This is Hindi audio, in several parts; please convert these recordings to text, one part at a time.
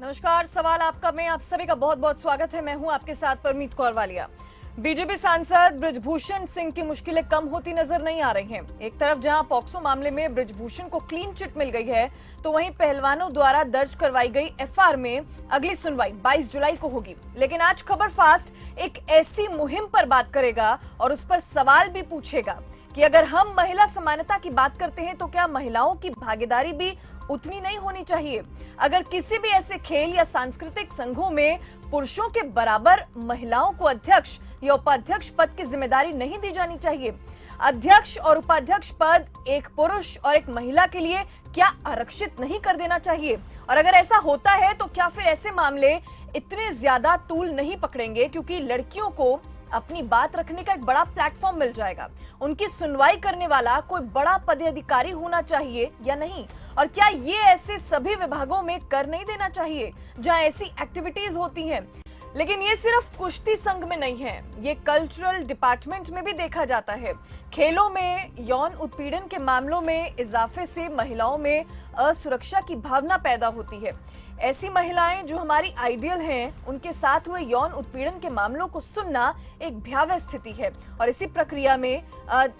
नमस्कार, सवाल आपका में आप सभी का बहुत बहुत स्वागत है। मैं हूं आपके साथ परमीत कौर वालिया। बीजेपी सांसद बृजभूषण सिंह की मुश्किलें कम होती नजर नहीं आ रही हैं। एक तरफ जहां पॉक्सो मामले में बृजभूषण को क्लीन चिट मिल गई है, तो वहीं पहलवानों द्वारा दर्ज करवाई गई एफआईआर में अगली सुनवाई 22 जुलाई को होगी। लेकिन आज खबर फास्ट एक ऐसी मुहिम पर बात करेगा और उस पर सवाल भी पूछेगा कि अगर हम महिला समानता की बात करते हैं तो क्या महिलाओं की भागीदारी भी उतनी नहीं होनी चाहिए? अगर किसी भी ऐसे खेल या सांस्कृतिक संघों में पुरुषों के बराबर महिलाओं को अध्यक्ष या उपाध्यक्ष पद की जिम्मेदारी नहीं दी जानी चाहिए? अध्यक्ष और उपाध्यक्ष पद एक पुरुष और एक महिला के लिए क्या आरक्षित नहीं कर देना चाहिए? और अगर ऐसा होता है तो क्या फिर ऐसे मामले इतने ज्यादा तूल नहीं पकड़ेंगे, क्योंकि लड़कियों को अपनी बात रखने का एक बड़ा प्लेटफॉर्म मिल जाएगा? उनकी सुनवाई करने वाला कोई बड़ा पदाधिकारी होना चाहिए या नहीं? और क्या ये ऐसे सभी विभागों में कर नहीं देना चाहिए जहां ऐसी एक्टिविटीज होती हैं? लेकिन ये सिर्फ कुश्ती संघ में नहीं है, ये कल्चरल डिपार्टमेंट में भी देखा जाता है। खेलों में यौन उत्पीड़न के मामलों में इजाफे से महिलाओं में असुरक्षा की भावना पैदा होती है। ऐसी महिलाएं जो हमारी आइडियल हैं, उनके साथ हुए यौन उत्पीड़न के मामलों को सुनना एक भयावह स्थिति है। और इसी प्रक्रिया में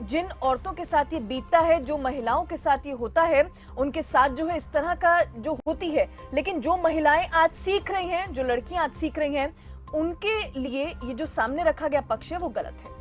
जिन औरतों के साथ ये बीतता है, जो महिलाओं के साथ ये होता है, उनके साथ जो है इस तरह का जो होती है। लेकिन जो महिलाएं आज सीख रही हैं, जो लड़कियां आज सीख रही हैं, उनके लिए ये जो सामने रखा गया पक्ष है वो गलत है।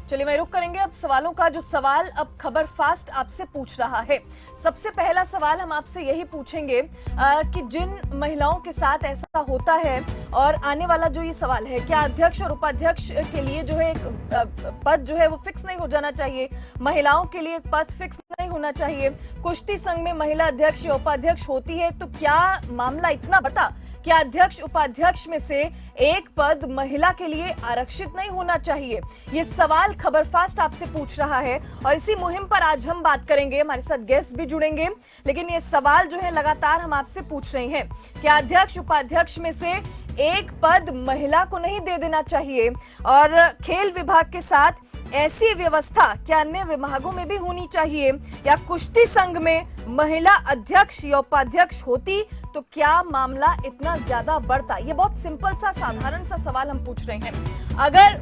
चलिए मैं रुक करेंगे अब सवालों का। जो सवाल अब खबर फास्ट आपसे पूछ रहा है, सबसे पहला सवाल हम आपसे यही पूछेंगे कि जिन महिलाओं के साथ ऐसा होता है, और आने वाला जो ये सवाल है, क्या अध्यक्ष और उपाध्यक्ष के लिए जो है एक पद जो है वो फिक्स नहीं हो जाना चाहिए? महिलाओं के लिए एक पद फिक्स नहीं होना चाहिए? कुश्ती संघ में महिला अध्यक्ष या उपाध्यक्ष होती है तो क्या मामला इतना बड़ा? क्या अध्यक्ष उपाध्यक्ष में से एक पद महिला के लिए आरक्षित नहीं होना चाहिए? ये सवाल खबर फास्ट आपसे पूछ रहा है और इसी मुहिम पर आज हम बात करेंगे। हमारे साथ गेस्ट भी जुड़ेंगे, लेकिन ये सवाल जो है लगातार हम आपसे पूछ रहे हैं। क्या अध्यक्ष उपाध्यक्ष में से एक पद महिला को नहीं दे देना चाहिए? और खेल विभाग के साथ ऐसी व्यवस्था क्या अन्य विभागों में भी होनी चाहिए? या कुश्ती संघ में महिला अध्यक्ष या उपाध्यक्ष होती तो क्या मामला इतना ज्यादा बढ़ता? ये बहुत सिंपल सा साधारण सा सवाल हम पूछ रहे हैं। अगर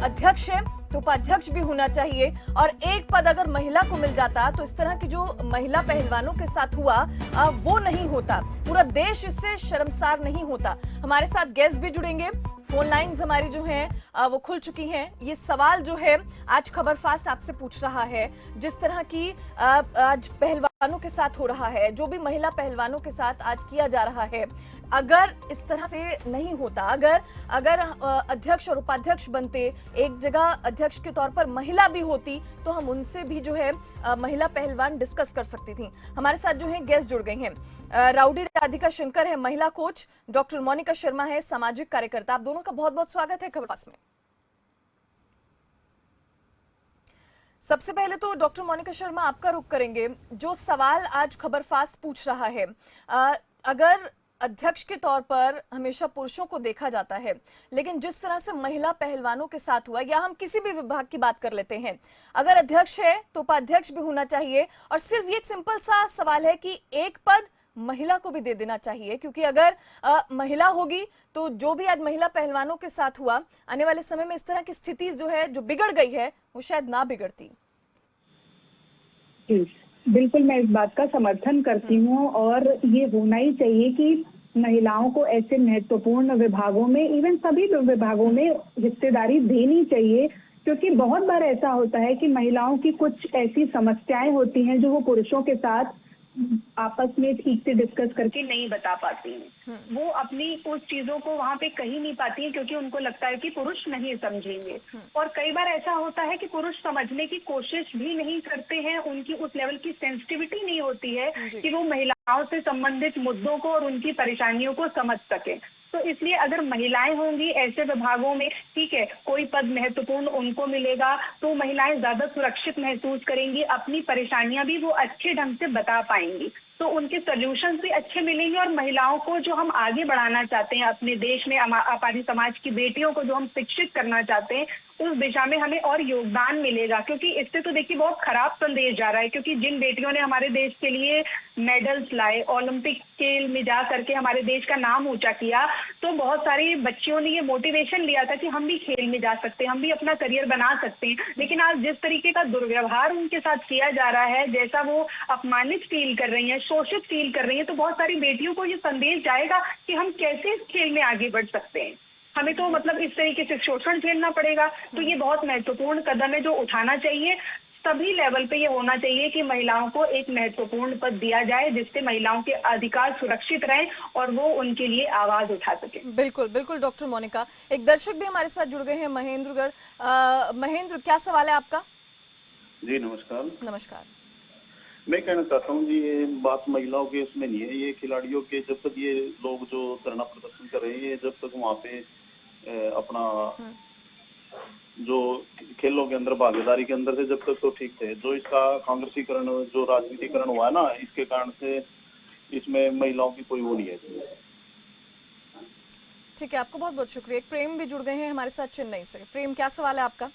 अध्यक्ष है तो उपाध्यक्ष भी होना चाहिए, और एक पद अगर महिला को मिल जाता तो इस तरह की जो महिला पहलवानों के साथ हुआ वो नहीं होता, पूरा देश इससे शर्मसार नहीं होता। हमारे साथ गेस्ट भी जुड़ेंगे, फोन लाइन्स हमारी जो हैं वो खुल चुकी हैं। ये सवाल जो है आज खबर फास्ट आपसे पूछ रहा है, जिस तरह की आज पहलवानों के साथ हो रहा है, जो भी महिला पहलवानों के साथ आज किया जा रहा है, अगर इस तरह से नहीं होता, अगर अध्यक्ष और उपाध्यक्ष बनते, एक जगह अध्यक्ष के तौर पर महिला भी होती, तो हम उनसे भी जो है महिला पहलवान डिस्कस कर सकती थी। हमारे साथ जो है गेस्ट जुड़ गई हैं। राउडी राधिका शंकर है महिला कोच, डॉक्टर मोनिका शर्मा है सामाजिक कार्यकर्ता। आप दोनों का बहुत बहुत स्वागत है खबर फास्ट में। सबसे पहले तो डॉक्टर मोनिका शर्मा आपका रुख करेंगे। जो सवाल आज खबर फास्ट पूछ रहा है, अगर अध्यक्ष के तौर पर हमेशा पुरुषों को देखा जाता है, लेकिन जिस तरह से महिला पहलवानों के साथ हुआ, या हम किसी भी विभाग की बात कर लेते हैं, अगर अध्यक्ष है तो उपाध्यक्ष भी होना चाहिए। और सिर्फ ये एक सिंपल सा सवाल है कि एक पद महिला को भी दे देना चाहिए, क्योंकि अगर महिला होगी तो जो भी आज महिला पहलवानों के साथ हुआ, आने वाले समय में इस तरह की स्थिति जो है, जो बिगड़ गई है, वो शायद ना बिगड़ती। बिल्कुल, मैं इस बात का समर्थन करती हूँ, और ये होना ही चाहिए कि महिलाओं को ऐसे महत्वपूर्ण विभागों में, इवन सभी विभागों में हिस्सेदारी देनी चाहिए। क्योंकि बहुत बार ऐसा होता है कि महिलाओं की कुछ ऐसी समस्याएं होती हैं जो वो पुरुषों के साथ आपस में ठीक से डिस्कस करके नहीं बता पाती हैं। वो अपनी उस चीजों को वहाँ पे कही नहीं पाती हैं, क्योंकि उनको लगता है कि पुरुष नहीं समझेंगे। और कई बार ऐसा होता है कि पुरुष समझने की कोशिश भी नहीं करते हैं, उनकी उस लेवल की सेंसिटिविटी नहीं होती है कि वो महिलाओं से संबंधित मुद्दों को और उनकी परेशानियों को समझ सके। तो इसलिए अगर महिलाएं होंगी ऐसे विभागों में, ठीक है, कोई पद महत्वपूर्ण उनको मिलेगा, तो महिलाएं ज्यादा सुरक्षित महसूस करेंगी, अपनी परेशानियां भी वो अच्छे ढंग से बता पाएंगी। तो उनके सॉल्यूशंस भी अच्छे मिलेंगे और महिलाओं को जो हम आगे बढ़ाना चाहते हैं अपने देश में, हमारी समाज की बेटियों को जो हम शिक्षित करना चाहते हैं, उस दिशा में हमें और योगदान मिलेगा। क्योंकि इससे तो देखिए बहुत खराब संदेश जा रहा है, क्योंकि जिन बेटियों ने हमारे देश के लिए मेडल्स लाए, ओलंपिक खेल में जा करके हमारे देश का नाम ऊंचा किया, तो बहुत सारी बच्चियों ने ये मोटिवेशन लिया था कि हम भी खेल में जा सकते हैं, हम भी अपना करियर बना सकते हैं। लेकिन आज जिस तरीके का दुर्व्यवहार उनके साथ किया जा रहा है, जैसा वो अपमानित फील कर रही हैं, शोषित फील कर रही हैं, तो बहुत सारी बेटियों को ये संदेश जाएगा कि हम कैसे इस खेल में आगे बढ़ सकते हैं। हमें तो मतलब इस तरीके से शोषण झेलना पड़ेगा। तो ये बहुत महत्वपूर्ण कदम है जो उठाना चाहिए। सभी लेवल पे ये होना चाहिए कि महिलाओं को एक महत्वपूर्ण पद दिया जाए, जिससे महिलाओं के अधिकार सुरक्षित रहें और वो उनके लिए आवाज उठा सके। बिल्कुल बिल्कुल डॉक्टर मोनिका। एक दर्शक भी हमारे साथ जुड़ गए हैं, महेंद्रगढ़। महेंद्र, क्या सवाल है आपका? जी नमस्कार। नमस्कार। मैं कहना चाहता हूँ जी, ये बात महिलाओं के इसमें नहीं है, ये खिलाड़ियों के। जब तक ये लोग जो धरना प्रदर्शन कर रहे हैं, जब तक वहाँ पे अपना जो खेलों के अंदर भागीदारी के अंदर थे, जब तक तो ठीक थे। जो इसका कांग्रेसीकरण, जो राजनीतिकरण हुआ है ना, इसके कारण से इसमें महिलाओं की कोई वो नहीं है। ठीक है, आपको बहुत बहुत शुक्रिया। एक प्रेम भी जुड़ गए हैं हमारे साथ चेन्नई से। प्रेम, क्या सवाल है आपका?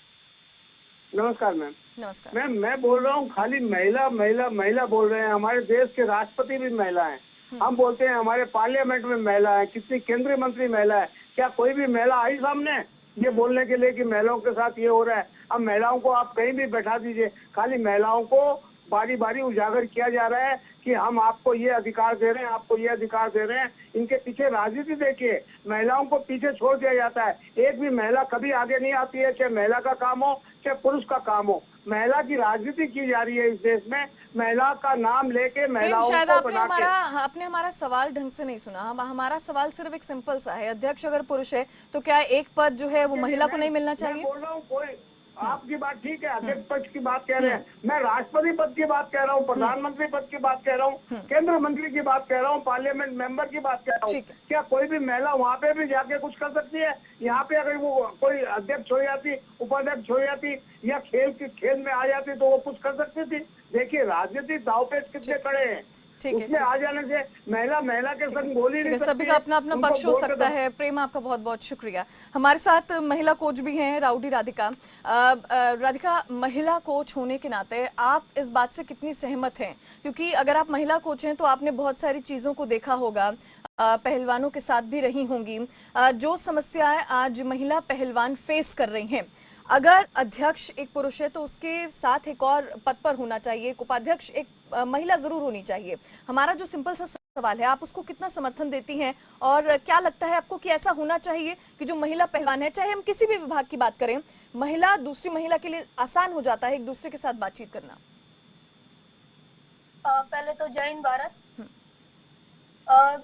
नमस्कार मैम। नमस्कार मैम, मैं बोल रहा हूँ खाली महिला महिला महिला बोल रहे हैं। हमारे देश के राष्ट्रपति भी महिला हैं। हम बोलते हैं हमारे पार्लियामेंट में महिला है, कितनी केंद्रीय मंत्री महिला है। क्या कोई भी महिला आई सामने ये बोलने के लिए कि महिलाओं के साथ ये हो रहा है? अब महिलाओं को आप कहीं भी बैठा दीजिए, खाली महिलाओं को बारी बारी उजागर किया जा रहा है कि हम आपको ये अधिकार दे रहे हैं, आपको ये अधिकार दे रहे हैं। इनके पीछे राजनीति देखिए, महिलाओं को पीछे छोड़ दिया जाता है। एक भी महिला कभी आगे नहीं आती है, चाहे महिला का काम हो चाहे पुरुष का काम हो। महिला की राजनीति की जा रही है इस देश में, महिला का नाम लेके महिलाओं शायद को आपने हमारा सवाल ढंग से नहीं सुना। हमारा सवाल सिर्फ एक सिंपल सा है, अध्यक्ष अगर पुरुष है तो क्या एक पद जो है वो महिला को नहीं मिलना चाहिए? मैं बोल रहा हूँ कोई आपकी बात ठीक है, अध्यक्ष पद की बात कह रहे हैं, मैं राष्ट्रपति पद की बात कह रहा हूँ, प्रधानमंत्री पद की बात कह रहा हूँ, केंद्र मंत्री की बात कह रहा हूँ, पार्लियामेंट मेंबर की बात कह रहा हूँ। क्या कोई भी महिला वहाँ पे भी जाके कुछ कर सकती है? यहाँ पे अगर वो कोई अध्यक्ष हो जाती, उपाध्यक्ष हो जाती या खेल में आ जाती तो वो कुछ कर सकती थी? देखिए राजनीति दाव पे कितने खड़े हैं, उसमें आ जाने से महिला के संग बोल ही नहीं सकती। सभी का अपना अपना पक्ष हो सकता है। प्रेम, आपका बहुत बहुत शुक्रिया। हमारे साथ महिला कोच भी हैं, राउडी राधिका। राधिका, महिला कोच होने के नाते आप इस बात से कितनी सहमत हैं? क्योंकि अगर आप महिला कोच हैं तो आपने बहुत सारी चीज़ों को देखा होगा, पहलवानों के साथ भी रही होंगी। जो समस्याएं आज महिला पहलवान फेस कर रही हैं, अगर अध्यक्ष एक पुरुष है तो उसके साथ एक और पद पर होना चाहिए, एक उपाध्यक्ष एक महिला जरूर होनी चाहिए। हमारा जो सिंपल सा सवाल है, आप उसको कितना समर्थन देती हैं और क्या लगता है आपको कि ऐसा होना चाहिए कि जो महिला पहलवान है, चाहे हम किसी भी विभाग की बात करें, महिला दूसरी महिला के लिए आसान हो जाता है एक दूसरे के साथ बातचीत करना? पहले तो जय हिंद भारत।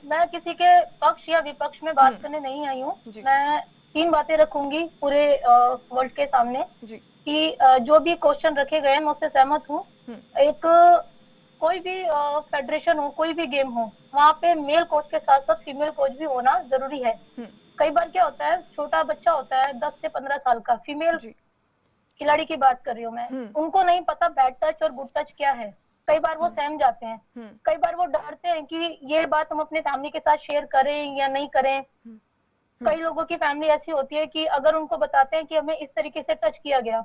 मैं किसी के पक्ष या विपक्ष में बात करने नहीं आई हूँ। मैं 3 बातें रखूंगी पूरे वर्ल्ड के सामने कि जो भी क्वेश्चन रखे गए हैं मैं उससे सहमत हूँ। एक कोई भी फेडरेशन हो, कोई भी गेम हो, वहाँ पे मेल कोच के साथ साथ फीमेल कोच भी होना जरूरी है। कई बार क्या होता है, छोटा बच्चा होता है 10 से 15 साल का, फीमेल खिलाड़ी की बात कर रही हूँ मैं, उनको नहीं पता बैड टच और गुड टच क्या है। कई बार वो सहम जाते हैं, कई बार वो डरते हैं कि ये बात हम अपने फैमिली के साथ शेयर करें या नहीं करें। कई लोगों की फैमिली ऐसी होती है कि अगर उनको बताते हैं कि हमें इस तरीके से टच किया गया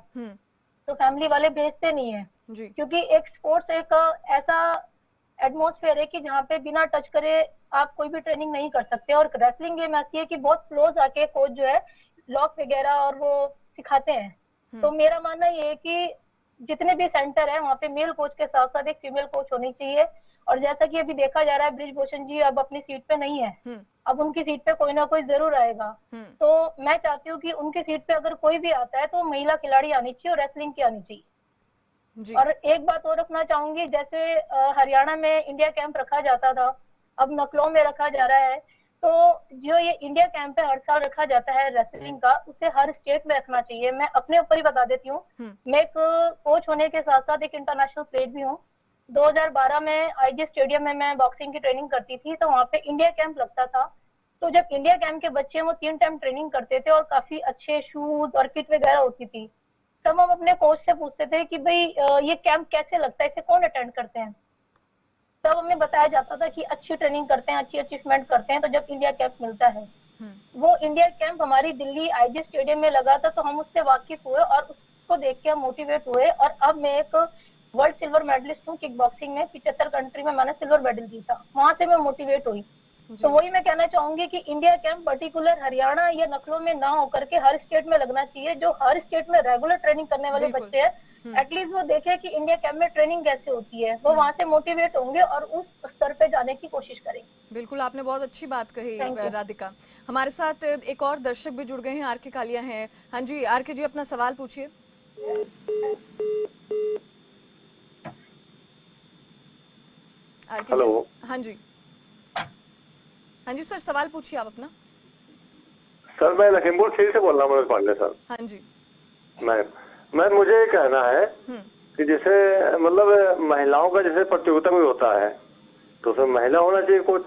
तो फैमिली वाले भेजते नहीं है, क्योंकि एक स्पोर्ट्स एक ऐसा एटमॉस्फेयर है कि जहाँ पे बिना टच करे आप कोई भी ट्रेनिंग नहीं कर सकते। और रेसलिंग गेम ऐसी है कि बहुत क्लोज आके कोच जो है लॉक वगैरह और वो सिखाते हैं। तो मेरा मानना ये है कि जितने भी सेंटर है वहाँ पे मेल कोच के साथ साथ एक फीमेल कोच होनी चाहिए। और जैसा कि अभी देखा जा रहा है, बृजभूषण जी अब अपनी सीट पे नहीं है, अब उनकी सीट पे कोई ना कोई जरूर आएगा। तो मैं चाहती हूँ कि उनकी सीट पे अगर कोई भी आता है तो महिला खिलाड़ी आनी चाहिए और रेसलिंग की आनी चाहिए। और एक बात और रखना चाहूंगी, जैसे हरियाणा में इंडिया कैंप रखा जाता था, अब नकलों में रखा जा रहा है। तो जो ये इंडिया कैंप है हर साल रखा जाता है रेसलिंग का, उसे हर स्टेट में रखना चाहिए। मैं अपने ऊपर ही बता देती हूँ, मैं एक कोच होने के साथ साथ एक इंटरनेशनल प्लेयर भी हूँ। 2012 में आईजी स्टेडियम में मैं बॉक्सिंग की ट्रेनिंग करती थी, तो वहाँ पे इंडिया कैंप लगता था। तो जब इंडिया कैंप के बच्चे वो 3 टाइम ट्रेनिंग करते थे और काफी अच्छे शूज और किट वगैरह होती थी, तब हम अपने कोच से पूछते थे कि भाई ये कैंप कैसे लगता है, इसे कौन अटेंड करते हैं। तब हमें बताया जाता था कि अच्छी ट्रेनिंग करते हैं, अच्छी अचीवमेंट करते हैं, तो जब इंडिया कैंप मिलता है, वो इंडिया कैंप हमारी दिल्ली आईजी स्टेडियम में लगा था, तो हम उससे वाकिफ हुए और उसको देख के हम मोटिवेट हुए। और अब मैं एक वर्ल्ड सिल्वर मेडलिस्ट हूँ किक बॉक्सिंग में, 75 कंट्री में मैंने सिल्वर मेडल जीता, वहां से मैं मोटिवेट हुई। तो वही मैं कहना चाहूंगी कि इंडिया कैंप पर्टिकुलर हरियाणा या नकलों में ना होकर के हर स्टेट में लगना चाहिए। जो हर स्टेट में रेगुलर ट्रेनिंग करने वाले बच्चे हैं, एटलीस्ट वो देखे कि इंडिया कैंप में ट्रेनिंग कैसे होती है, वो वहां से मोटिवेट होंगे और उस स्तर पे जाने की कोशिश करेंगे। बिल्कुल, आपने बहुत अच्छी बात कही राधिका। हमारे साथ एक और दर्शक भी जुड़ गए हैं, आर के कालिया हैं। हाँ जी आर के जी, अपना सवाल पूछिए। हेलो। हाँ जी, हाँ जी सर, सवाल पूछिए आप अपना। सर मैं लखीमपुर खीरी से बोल रहा हूँ, मनोज पांडे सर। हाँ जी मैम मुझे ये कहना है कि जैसे मतलब महिलाओं का जैसे प्रतियोगिता भी होता है, तो उसमें महिला होना चाहिए कोच,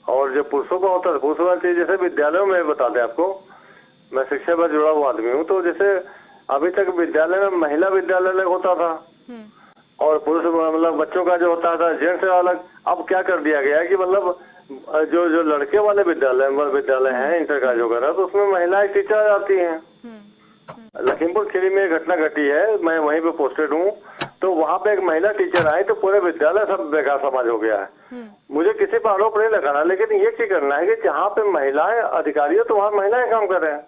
और जो पुरुषों का होता है पुरुष होना चाहिए। जैसे विद्यालयों में बताते हैं आपको, मैं शिक्षा पर जुड़ा हुआ आदमी हूँ, तो जैसे अभी तक विद्यालय में महिला विद्यालय होता था और पुरुष मतलब बच्चों का जो होता था जेंट्स अलग। अब क्या कर दिया गया है कि मतलब जो लड़के वाले विद्यालय हैं इंटर कॉलेज वगैरह, तो उसमें महिलाएं टीचर आती हैं। लखीमपुर खीरी में घटना घटी है, मैं वहीं पे पोस्टेड हूँ, तो वहाँ पे एक महिला टीचर आई तो पूरे विद्यालय सब बेकार समाज हो गया है। मुझे किसी पर आरोप नहीं लगाना, लेकिन ये क्या करना है कि जहाँ पे महिलाएं अधिकारी हो तो वहाँ महिलाएं काम कर रहे हैं,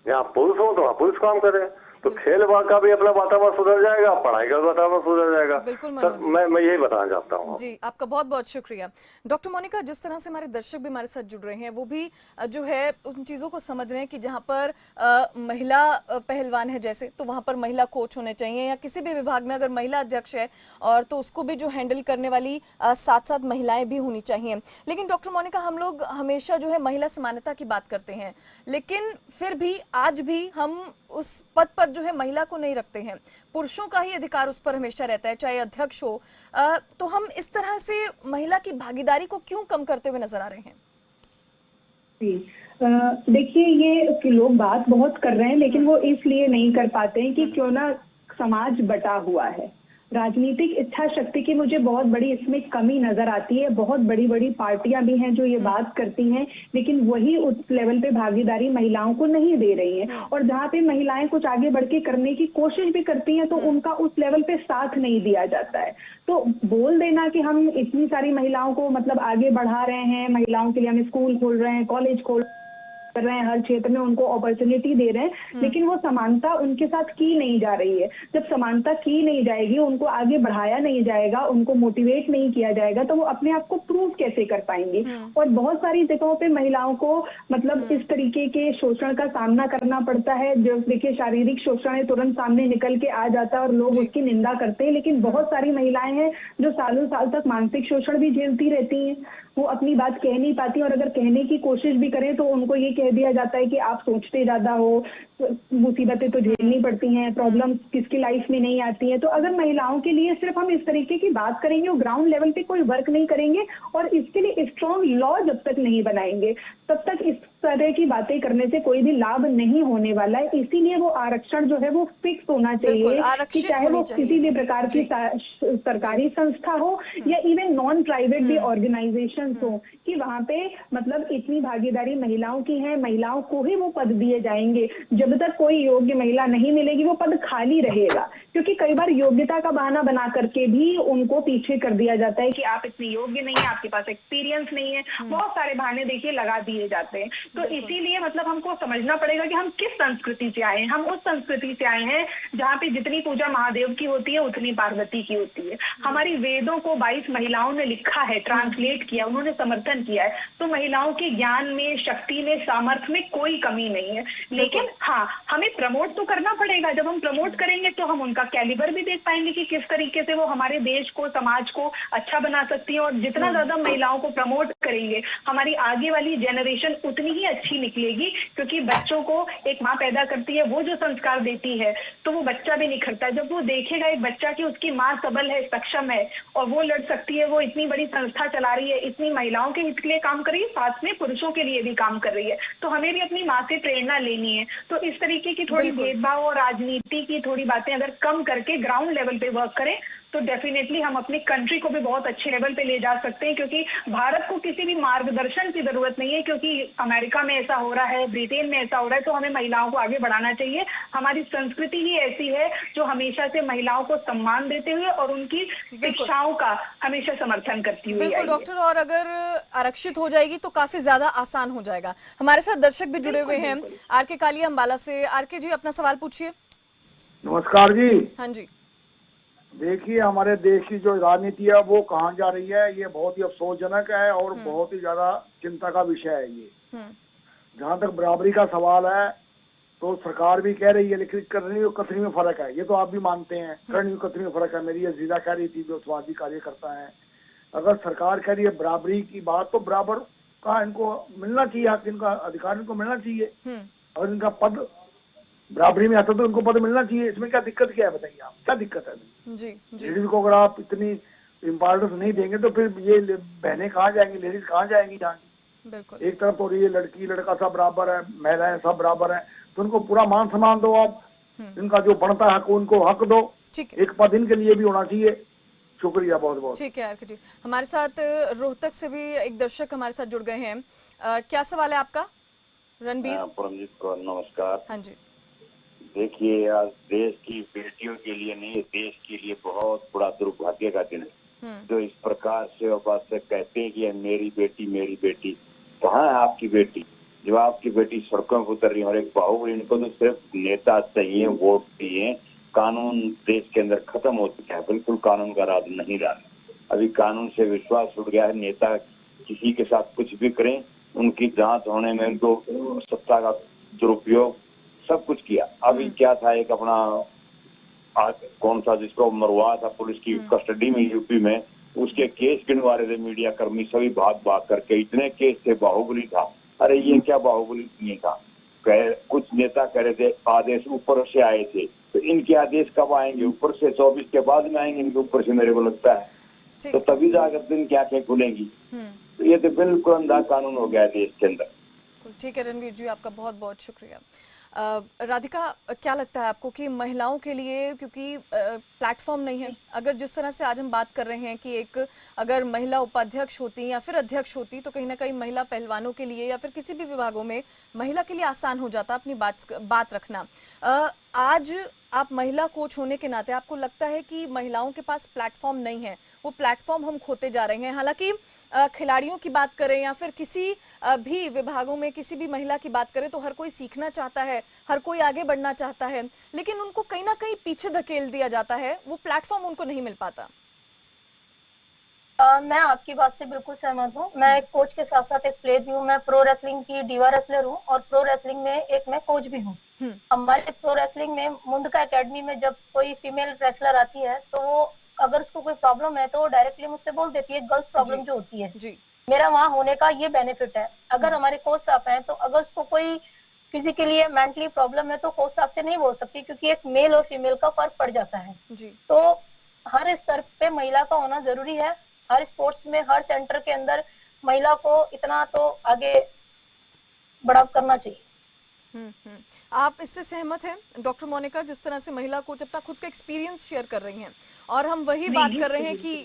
जहाँ पुरुष हो तो वहाँ पुरुष काम करे, तो खेल का भी अपना वातावरण सुधर जाएगा, पढ़ाई का वातावरण सुधर जाएगा। बिल्कुल सर मैं यही बताना चाहता हूँ। जी आपका बहुत बहुत शुक्रिया डॉक्टर मोनिका। जिस तरह से हमारे दर्शक भी हमारे साथ जुड़ रहे हैं, वो भी जो है उन चीज़ों को समझ रहे हैं कि जहाँ पर महिला पहलवान है जैसे, तो वहाँ पर महिला कोच होने चाहिए, या किसी भी विभाग में अगर महिला अध्यक्ष है और तो उसको भी जो हैंडल करने वाली साथ साथ महिलाएं भी होनी चाहिए। लेकिन डॉक्टर मोनिका, हम लोग हमेशा जो है महिला समानता की बात करते हैं, लेकिन फिर भी आज भी हम उस पद पर जो है महिला को नहीं रखते हैं, पुरुषों का ही अधिकार उस पर हमेशा रहता है, चाहे अध्यक्ष हो। तो हम इस तरह से महिला की भागीदारी को क्यों कम करते हुए नजर आ रहे हैं? देखिए, ये लोग बात बहुत कर रहे हैं, लेकिन वो इसलिए नहीं कर पाते हैं कि क्यों ना समाज बटा हुआ है। राजनीतिक इच्छा शक्ति की मुझे बहुत बड़ी इसमें कमी नजर आती है। बहुत बड़ी बड़ी पार्टियां भी हैं जो ये बात करती हैं, लेकिन वही उस लेवल पे भागीदारी महिलाओं को नहीं दे रही हैं। और जहाँ पे महिलाएं कुछ आगे बढ़ के करने की कोशिश भी करती हैं, तो उनका उस लेवल पे साथ नहीं दिया जाता है। तो बोल देना कि हम इतनी सारी महिलाओं को मतलब आगे बढ़ा रहे हैं, महिलाओं के लिए हम स्कूल खोल रहे हैं, कॉलेज खोल कर रहे हैं, हर क्षेत्र में उनको अपॉर्चुनिटी दे रहे हैं, लेकिन वो समानता उनके साथ की नहीं जा रही है। जब समानता की नहीं जाएगी, उनको आगे बढ़ाया नहीं जाएगा, उनको मोटिवेट नहीं किया जाएगा, तो वो अपने आप को प्रूव कैसे कर पाएंगे। और बहुत सारी जगहों पे महिलाओं को मतलब इस तरीके के शोषण का सामना करना पड़ता है। जो देखिए, शारीरिक शोषण है, तुरंत सामने निकल के आ जाता है और लोग उसकी निंदा करते हैं, लेकिन बहुत सारी महिलाएं हैं जो सालों साल तक मानसिक शोषण भी झेलती रहती हैं। वो अपनी बात कह नहीं पाती, और अगर कहने की कोशिश भी करें तो उनको ये कह दिया जाता है कि आप सोचते ज्यादा हो, मुसीबतें तो झेलनी पड़ती हैं, प्रॉब्लम किसकी लाइफ में नहीं आती है। तो अगर महिलाओं के लिए सिर्फ हम इस तरीके की बात करेंगे और ग्राउंड लेवल पे कोई वर्क नहीं करेंगे और इसके लिए स्ट्रॉन्ग लॉ जब तक नहीं बनाएंगे, तब तक इस तरह की बातें करने से कोई भी लाभ नहीं होने वाला है। इसीलिए वो आरक्षण जो है वो फिक्स होना चाहिए कि चाहे वो किसी भी प्रकार की सरकारी संस्था हो या इवन नॉन प्राइवेट भी ऑर्गेनाइजेशन हो, कि वहाँ पे मतलब इतनी भागीदारी महिलाओं की है, महिलाओं को ही वो पद दिए जाएंगे। जब तक कोई योग्य महिला नहीं मिलेगी, वो पद खाली रहेगा, क्योंकि कई बार योग्यता का बहाना बना करके भी उनको पीछे कर दिया जाता है कि आप इतनी योग्य नहीं है, आपके पास एक्सपीरियंस नहीं है, बहुत सारे बहाने देखिए लगा दिए जाते हैं। तो इसीलिए मतलब हमको समझना पड़ेगा कि हम किस संस्कृति से आए हैं। हम उस संस्कृति से आए हैं जहाँ पे जितनी पूजा महादेव की होती है उतनी पार्वती की होती है। हमारी वेदों को 22 महिलाओं ने लिखा है, ट्रांसलेट किया, उन्होंने समर्थन किया है। तो महिलाओं के ज्ञान में, शक्ति में, सामर्थ्य में कोई कमी नहीं है। लेकिन हाँ, हमें प्रमोट तो करना पड़ेगा। जब हम प्रमोट करेंगे तो हम उनका कैलिबर भी देख पाएंगे कि किस तरीके से वो हमारे देश को, समाज को अच्छा बना सकती है। और जितना ज्यादा महिलाओं को प्रमोट करेंगे, हमारी आगे वाली जनरेशन उतनी ही अच्छी निकलेगी, क्योंकि बच्चों को एक माँ पैदा करती है, वो जो संस्कार देती है तो वो बच्चा भी निखरता है। जब वो देखेगा एक बच्चा कि उसकी माँ सबल है, सक्षम है और वो लड़ सकती है, वो इतनी बड़ी संस्था चला रही है, इतनी अपनी महिलाओं के हित के लिए काम कर रही है, साथ में पुरुषों के लिए भी काम कर रही है। तो हमें भी अपनी माँ से प्रेरणा लेनी है। तो इस तरीके की थोड़ी भेदभाव और राजनीति की थोड़ी बातें अगर कम करके ग्राउंड लेवल पे वर्क करें तो डेफिनेटली हम अपनी कंट्री को भी बहुत अच्छे लेवल पे ले जा सकते हैं, क्योंकि भारत को किसी भी मार्गदर्शन की जरूरत नहीं है, क्योंकि अमेरिका में ऐसा हो रहा है, ब्रिटेन में ऐसा हो रहा है। तो हमें महिलाओं को आगे बढ़ाना चाहिए। हमारी संस्कृति ही ऐसी है जो हमेशा से महिलाओं को सम्मान देते हुए और उनकी शिक्षाओं का हमेशा समर्थन करती हुई। बिल्कुल डॉक्टर, और अगर आरक्षित हो जाएगी तो काफी ज्यादा आसान हो जाएगा। हमारे साथ दर्शक भी जुड़े हुए हैं, आर.के. कालिया अम्बाला से। आर.के. जी, अपना सवाल पूछिए। नमस्कार जी। हाँ जी। देखिए, हमारे देश की जो राजनीति है वो कहाँ जा रही है, ये बहुत ही अफसोसजनक है और बहुत ही ज्यादा चिंता का विषय है ये। जहाँ तक बराबरी का सवाल है तो सरकार भी कह रही है, लेकिन करनी और कथनी में फर्क है, ये तो आप भी मानते हैं। करनी और कथनी में फर्क है। मेरी अजीजा कह रही थी जो समाजी कार्यकर्ता है, अगर सरकार कह रही है बराबरी की बात तो बराबर का इनको मिलना चाहिए, हक इनका अधिकार इनको मिलना चाहिए। और इनका पद बराबरी में आता तो उनको पद मिलना चाहिए। इसमें क्या दिक्कत क्या है, बताइए आप, क्या दिक्कत है? जी, लेडीज को अगर आप इतनी इम्पोर्टेंस नहीं देंगे तो फिर ये बहनें कहाँ जाएंगी, लेडीज कहाँ जाएंगी यहाँ की? बिल्कुल। एक तरफ तो ये लड़की लड़का सब बराबर है, महिलाएं सब बराबर है, तो उनको पूरा मान सम्मान दो आप। इनका जो बनता है उनको हक दो। एक पद इनके लिए भी होना चाहिए। शुक्रिया, बहुत बहुत। ठीक है आर.के. जी। हमारे साथ रोहतक से भी एक दर्शक हमारे साथ जुड़ गए हैं। क्या सवाल है आपका रणबीर? परमजीत कौर, नमस्कार। हाँ जी। देखिए, आज देश की बेटियों के लिए नहीं, देश के लिए बहुत बड़ा दुर्भाग्य का दिन है। जो इस प्रकार से बात से कहते हैं कि मेरी बेटी मेरी बेटी, कहाँ है आपकी बेटी? जब आपकी बेटी सड़कों पर उतर रही है और एक बाहुबली, इनको तो सिर्फ नेता चाहिए, वोट चाहिए। कानून देश के अंदर खत्म हो चुका है, बिल्कुल कानून का राज नहीं रहा। अभी कानून से विश्वास उठ गया है। नेता किसी के साथ कुछ भी करें, उनकी जांच होने में उनको सत्ता का दुरुपयोग सब कुछ किया। अभी क्या था, एक अपना कौन सा जिसको मरवा था पुलिस की कस्टडी में यूपी में, उसके केस गिनवा रहे थे मीडिया कर्मी सभी भाग भाग करके। इतने केस थे, बाहुबली था। अरे ये क्या बाहुबली नहीं था? कुछ नेता कह रहे थे आदेश ऊपर से आए थे, तो इनके आदेश कब आएंगे? ऊपर से 24 के बाद में आएंगे इनके ऊपर से, मेरे को लगता है। तो तभी जाकर दिन की आंखें खुलेंगी। तो ये तो बिल्कुल अंधा कानून हो गया है देश के अंदर। ठीक है रणवीर जी, आपका बहुत बहुत शुक्रिया। राधिका, क्या लगता है आपको कि महिलाओं के लिए, क्योंकि प्लेटफॉर्म नहीं है, अगर जिस तरह से आज हम बात कर रहे हैं कि एक अगर महिला उपाध्यक्ष होती या फिर अध्यक्ष होती तो कहीं ना कहीं महिला पहलवानों के लिए या फिर किसी भी विभागों में महिला के लिए आसान हो जाता अपनी बात रखना। आज आप महिला कोच होने के नाते आपको लगता है कि महिलाओं के पास प्लेटफॉर्म नहीं है, वो प्लेटफॉर्म हम खोते जा रहे हैं? हालांकि खिलाड़ियों की बात करें या फिर किसी भी विभागों में किसी भी महिला की बात करें तो हर कोई सीखना चाहता है, हर कोई आगे बढ़ना चाहता है, लेकिन उनको कहीं ना कहीं पीछे धकेल दिया जाता है, वो प्लेटफॉर्म उनको नहीं मिल पाता। मैं आपकी बात से बिल्कुल सहमत हूँ। मैं एक कोच के साथ साथ एक प्लेयर भी हूँ। मैं प्रो रेसलिंग की डीवा रेसलर हूँ और प्रो रेसलिंग में एक मैं कोच भी हूँ। हमारे प्रो रेसलिंग में मुंडका एकेडमी में जब कोई फीमेल रेसलर आती है तो वो अगर उसको कोई प्रॉब्लम है तो वो डायरेक्टली मुझसे बोल देती है, गर्ल्स प्रॉब्लम जो होती है। मेरा वहाँ होने का ये बेनिफिट है। अगर हमारे कोच साहब हैं तो अगर उसको कोई फिजिकली या मेंटली प्रॉब्लम है तो कोच साहब से नहीं बोल सकती, क्योंकि एक मेल और फीमेल का फर्क पड़ जाता है। तो हर स्तर पे महिला का होना जरूरी है। हर स्पोर्ट्स में, हर सेंटर के अंदर महिला को इतना तो आगे बढ़ाव करना चाहिए। आप इससे सहमत हैं डॉक्टर मोनिका, जिस तरह से महिला कोच अपना खुद का एक्सपीरियंस शेयर कर रही हैं और हम वही बात कर रहे हैं कि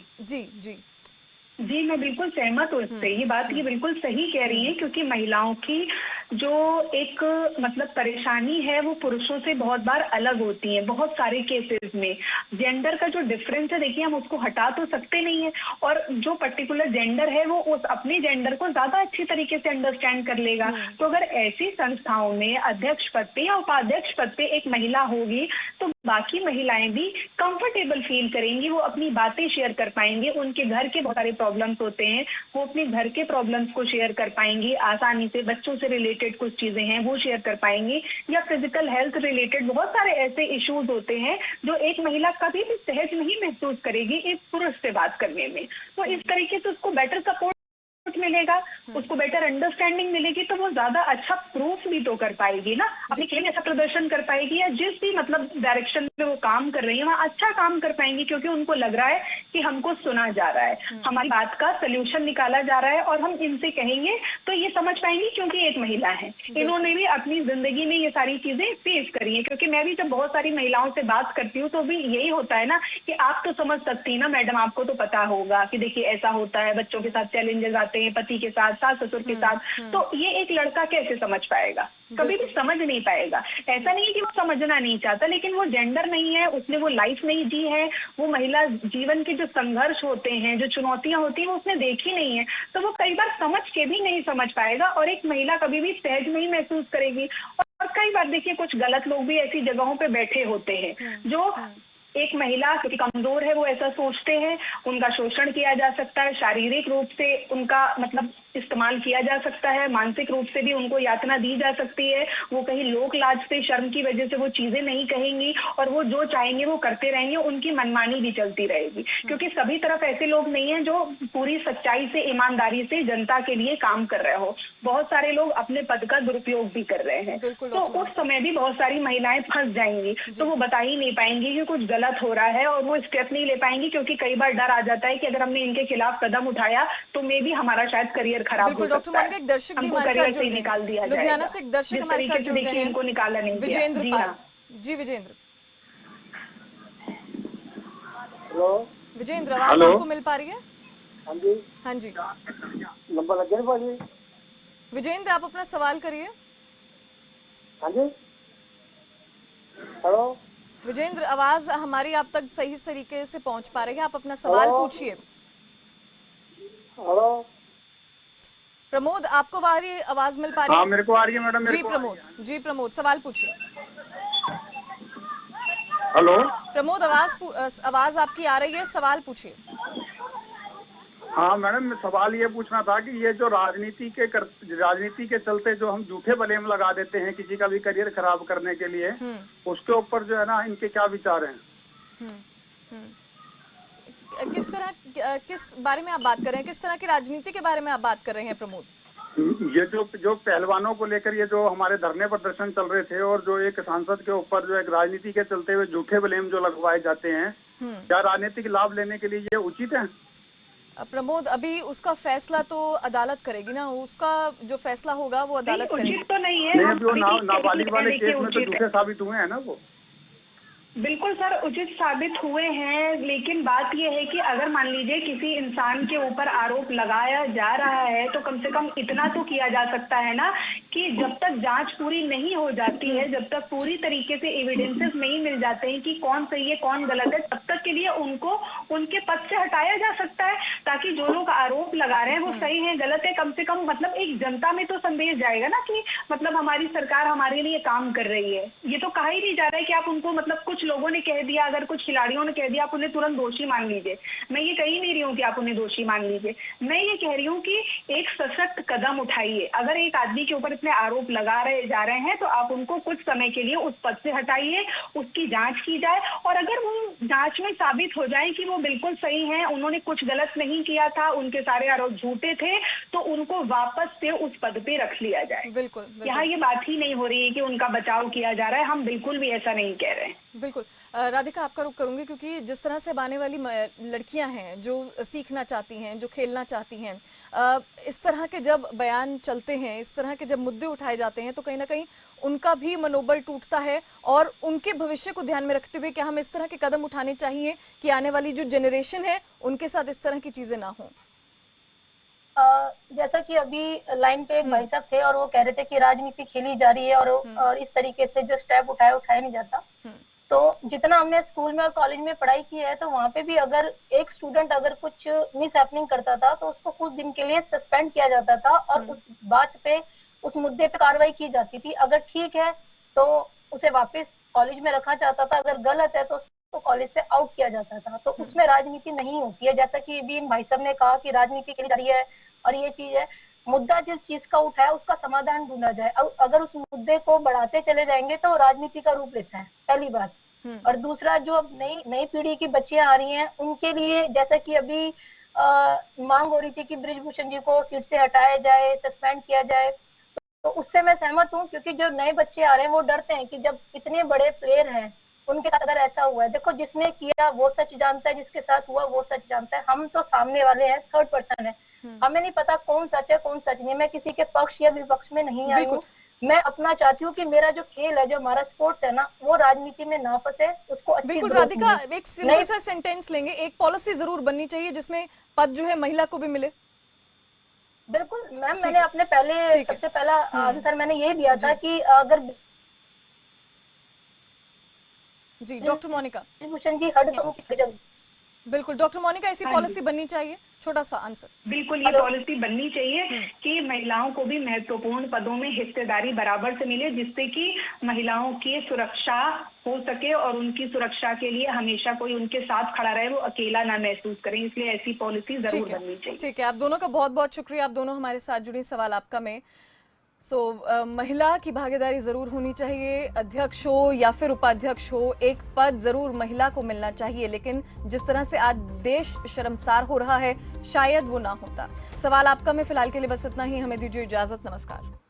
जी मैं बिल्कुल सहमत हूँ इससे। ये बात ये बिल्कुल सही कह रही हैं, क्योंकि महिलाओं की जो एक मतलब परेशानी है वो पुरुषों से बहुत बार अलग होती है। बहुत सारे केसेस में जेंडर का जो डिफरेंस है, देखिए हम उसको हटा तो सकते नहीं है, और जो पर्टिकुलर जेंडर है वो उस अपने जेंडर को ज्यादा अच्छी तरीके से अंडरस्टैंड कर लेगा। तो अगर ऐसी संस्थाओं में अध्यक्ष पद पे या उपाध्यक्ष पद पे एक महिला होगी तो बाकी महिलाएं भी कंफर्टेबल फील करेंगी, वो अपनी बातें शेयर कर पाएंगे। उनके घर के बहुत सारे प्रॉब्लम्स होते हैं, वो अपने घर के प्रॉब्लम्स को शेयर कर पाएंगी आसानी से। बच्चों से रिलेटेड कुछ चीजें हैं वो शेयर कर पाएंगी, या फिजिकल हेल्थ रिलेटेड बहुत सारे ऐसे इश्यूज होते हैं जो एक महिला कभी भी सहज नहीं महसूस करेगी एक पुरुष से बात करने में। तो इस तरीके से उसको बेटर सपोर्ट मिलेगा, उसको बेटर अंडरस्टैंडिंग मिलेगी, तो वो ज्यादा अच्छा प्रूफ भी तो कर पाएगी ना, अपने खेल में अच्छा प्रदर्शन कर पाएगी, या जिस भी मतलब डायरेक्शन में वो काम कर रही है वहाँ अच्छा काम कर पाएंगी, क्योंकि उनको लग रहा है कि हमको सुना जा रहा है, हमारी बात का सोल्यूशन निकाला जा रहा है और हम इनसे कहेंगे तो ये समझ पाएंगे, क्योंकि एक महिला है, इन्होंने भी अपनी जिंदगी में ये सारी चीजें फेस करी है। क्योंकि मैं भी जब बहुत सारी महिलाओं से बात करती हूँ तो भी यही होता है ना कि आप तो समझ सकती है ना मैडम, आपको तो पता होगा कि देखिए ऐसा होता है, बच्चों के साथ चैलेंजेस आते हैं, पति के साथ, सास ससुर के साथ, तो ये एक लड़का कैसे समझ पाएगा, कभी भी समझ नहीं पाएगा। ऐसा नहीं है कि वो समझना नहीं चाहता, लेकिन वो जेंडर नहीं है, उसने वो लाइफ नहीं जी है, वो महिला जीवन के जो संघर्ष होते हैं, जो चुनौतियां होती हैं, वो उसने देखी नहीं है, तो वो कई बार समझ के भी नहीं समझ पाएगा और एक महिला कभी भी सहज नहीं महसूस करेगी। और कई बार देखिए कुछ गलत लोग भी ऐसी जगहों पे बैठे होते हैं जो एक महिला क्योंकि कमजोर है वो ऐसा सोचते हैं, उनका शोषण किया जा सकता है, शारीरिक रूप से उनका मतलब इस्तेमाल किया जा सकता है, मानसिक रूप से भी उनको यातना दी जा सकती है, वो कहीं लोक लाज से, शर्म की वजह से वो चीजें नहीं कहेंगी और वो जो चाहेंगे वो करते रहेंगे, उनकी मनमानी भी चलती रहेगी। क्योंकि सभी तरफ ऐसे लोग नहीं हैं जो पूरी सच्चाई से, ईमानदारी से जनता के लिए काम कर रहे हो, बहुत सारे लोग अपने पद का दुरुपयोग भी कर रहे हैं, तो उस समय भी बहुत सारी महिलाएं फंस जाएंगी, तो वो बता ही नहीं पाएंगी कि कुछ गलत हो रहा है और वो स्टेप नहीं ले पाएंगी, क्योंकि कई बार डर आ जाता है कि अगर हमने इनके खिलाफ कदम उठाया तो मे भी हमारा शायद करियर खराब हो सकता है, एक दर्शक भी हमारे साथ जुड़ निकाल दिया जाएगा। लुधियाना से एक दर्शक हमारे साथ जुड़ गए हैं, इनको निकाला नहीं गया। विजेंद्र पाल जी। विजेंद्र, हेलो विजेंद्र, आवाज आपको मिल पा रही है? हाँ जी, हाँ जी, नंबर लग गया पाजी। विजेंद्र आप अपना सवाल करिए। हाँ जी, हेलो विजेंद्र, आवाज हमारी आप तक सही तरीके से पहुंच पा रही है, आप अपना सवाल पूछिए। हेलो प्रमोद, आपको हमारी आवाज मिल पा रही है? हाँ मेरे को आ रही है मैडम। जी प्रमोद, जी प्रमोद, सवाल पूछिए। हेलो प्रमोद, आवाज आपकी आ रही है, सवाल पूछिए। हाँ मैडम, सवाल ये पूछना था कि ये जो राजनीति के चलते जो हम झूठे ब्लेम लगा देते हैं किसी का भी करियर खराब करने के लिए, उसके ऊपर जो है ना इनके क्या विचार हैं? किस बारे में आप बात कर रहे हैं, किस तरह की राजनीति के बारे में आप बात कर रहे हैं प्रमोद? ये जो पहलवानों को लेकर ये जो हमारे धरने प्रदर्शन चल रहे थे और जो एक सांसद के ऊपर जो एक राजनीति के चलते हुए झूठे ब्लेम जो लगवाए जाते हैं, क्या राजनीतिक लाभ लेने के लिए ये उचित है? प्रमोद, अभी उसका फैसला तो अदालत करेगी ना, उसका जो फैसला होगा वो अदालत करेगी। उचित तो नहीं है, नहीं, अभी वो नाबालिग वाले केस में तो झूठे साबित हुए हैं ना वो। बिल्कुल सर, उचित साबित हुए हैं, लेकिन बात यह है कि अगर मान लीजिए किसी इंसान के ऊपर आरोप लगाया जा रहा है तो कम से कम इतना तो किया जा सकता है ना कि जब तक जांच पूरी नहीं हो जाती है, जब तक पूरी तरीके से एविडेंसेस नहीं मिल जाते हैं कि कौन सही है कौन गलत है, तब तक के लिए उनको उनके पद से हटाया जा सकता है, ताकि जो लोग आरोप लगा रहे हैं वो सही है गलत है, कम से कम मतलब एक जनता में तो संदेश जाएगा ना कि मतलब हमारी सरकार हमारे लिए काम कर रही है। ये तो कहा ही नहीं जा रहा है कि आप उनको मतलब कुछ लोगों ने कह दिया, अगर कुछ खिलाड़ियों ने कह दिया आप उन्हें तुरंत दोषी मान लीजिए। मैं ये कही नहीं रही हूँ कि आप उन्हें दोषी मान लीजिए, मैं ये कह रही हूँ कि एक सशक्त कदम उठाइए। अगर एक आदमी के ऊपर इतने आरोप लगा रहे जा रहे हैं तो आप उनको कुछ समय के लिए उस पद से हटाइए, उसकी जांच की जाए, और अगर वो जांच में साबित हो जाए कि वो बिल्कुल सही है, उन्होंने कुछ गलत नहीं किया था, उनके सारे आरोप झूठे थे, तो उनको वापस से उस पद पे रख लिया जाए। बिल्कुल, यहाँ ये बात ही नहीं हो रही है कि उनका बचाव किया जा रहा है, हम बिल्कुल भी ऐसा नहीं कह रहे हैं। बिल्कुल। राधिका, आपका रुख करूंगी क्योंकि जिस तरह से आने वाली लड़कियां हैं जो सीखना चाहती हैं, जो खेलना चाहती हैं, इस तरह के जब बयान चलते हैं, इस तरह के जब मुद्दे उठाए जाते हैं तो कहीं ना कहीं उनका भी मनोबल टूटता है, और उनके भविष्य को ध्यान में रखते हुए क्या हम इस तरह के कदम उठाने चाहिए कि आने वाली जो जनरेशन है उनके साथ इस तरह की चीजें ना हों? जैसा कि अभी लाइन पे एक भाई साहब थे और वो कह रहे थे कि राजनीति खेली जा रही है और इस तरीके से जो स्टेप उठाया नहीं जाता। तो जितना हमने स्कूल में और कॉलेज में पढ़ाई की है तो वहाँ पे भी अगर एक स्टूडेंट अगर कुछ मिस हैपनिंग करता था तो उसको कुछ दिन के लिए सस्पेंड किया जाता था और उस बात पे, उस मुद्दे पे कार्रवाई की जाती थी। अगर ठीक है तो उसे वापस कॉलेज में रखा जाता था, अगर गलत है तो उसको कॉलेज से आउट किया जाता था। तो उसमें राजनीति नहीं होती है, जैसा कि अभी इन भाई साहब ने कहा कि राजनीति के लिए जा रही है और ये चीज है। मुद्दा जिस चीज का उठा है उसका समाधान ढूंढा जाए। अगर उस मुद्दे को बढ़ाते चले जाएंगे तो राजनीति का रूप लेता है, पहली बात। और दूसरा, जो अब नई पीढ़ी की बच्चियां आ रही हैं उनके लिए, जैसा कि अभी मांग हो रही थी कि बृजभूषण जी को सीट से हटाया जाए, सस्पेंड किया जाए, तो उससे मैं सहमत हूँ, क्योंकि जो नए बच्चे आ रहे हैं वो डरते हैं कि जब इतने बड़े प्लेयर हैं उनके साथ अगर ऐसा हुआ है, देखो जिसने किया वो सच जानता है, जिसके साथ हुआ वो सच जानता है। हम तो सामने वाले हैं, थर्ड पर्सन है, हमें नहीं पता कौन सच है कौन सच नहीं। मैं किसी के पक्ष या विपक्ष में नहीं आई हूँ। मैं अपना चाहती हूँ कि मेरा जो खेल है, जो हमारा स्पोर्ट्स है ना, वो राजनीति में ना फंसे, उसको अच्छी बिल्कुल ग्रोथ राधिका, मिले। एक सिंपल सा सेंटेंस लेंगे, एक पॉलिसी जरूर बननी चाहिए जिसमें पद जो है महिला को भी मिले। बिल्कुल मैम, मैंने अपने पहले सबसे पहला आंसर मैंने यही दिया था कि अगर जी डॉक्टर मोनिका। भूषण जी हट जाऊंगी। बिल्कुल डॉक्टर मोनिका, ऐसी पॉलिसी बननी चाहिए, छोटा सा आंसर। बिल्कुल ये पॉलिसी बननी चाहिए कि महिलाओं को भी महत्वपूर्ण पदों में हिस्सेदारी बराबर से मिले, जिससे कि महिलाओं की सुरक्षा हो सके और उनकी सुरक्षा के लिए हमेशा कोई उनके साथ खड़ा रहे, वो अकेला ना महसूस करें। इसलिए ऐसी पॉलिसी जरूर बननी चाहिए। ठीक है, आप दोनों का बहुत बहुत शुक्रिया, आप दोनों हमारे साथ जुड़ी। सवाल आपका में महिला की भागीदारी जरूर होनी चाहिए, अध्यक्ष हो या फिर उपाध्यक्ष हो, एक पद जरूर महिला को मिलना चाहिए, लेकिन जिस तरह से आज देश शर्मसार हो रहा है शायद वो ना होता। सवाल आपका में फिलहाल के लिए बस इतना ही, हमें दीजिए इजाजत, नमस्कार।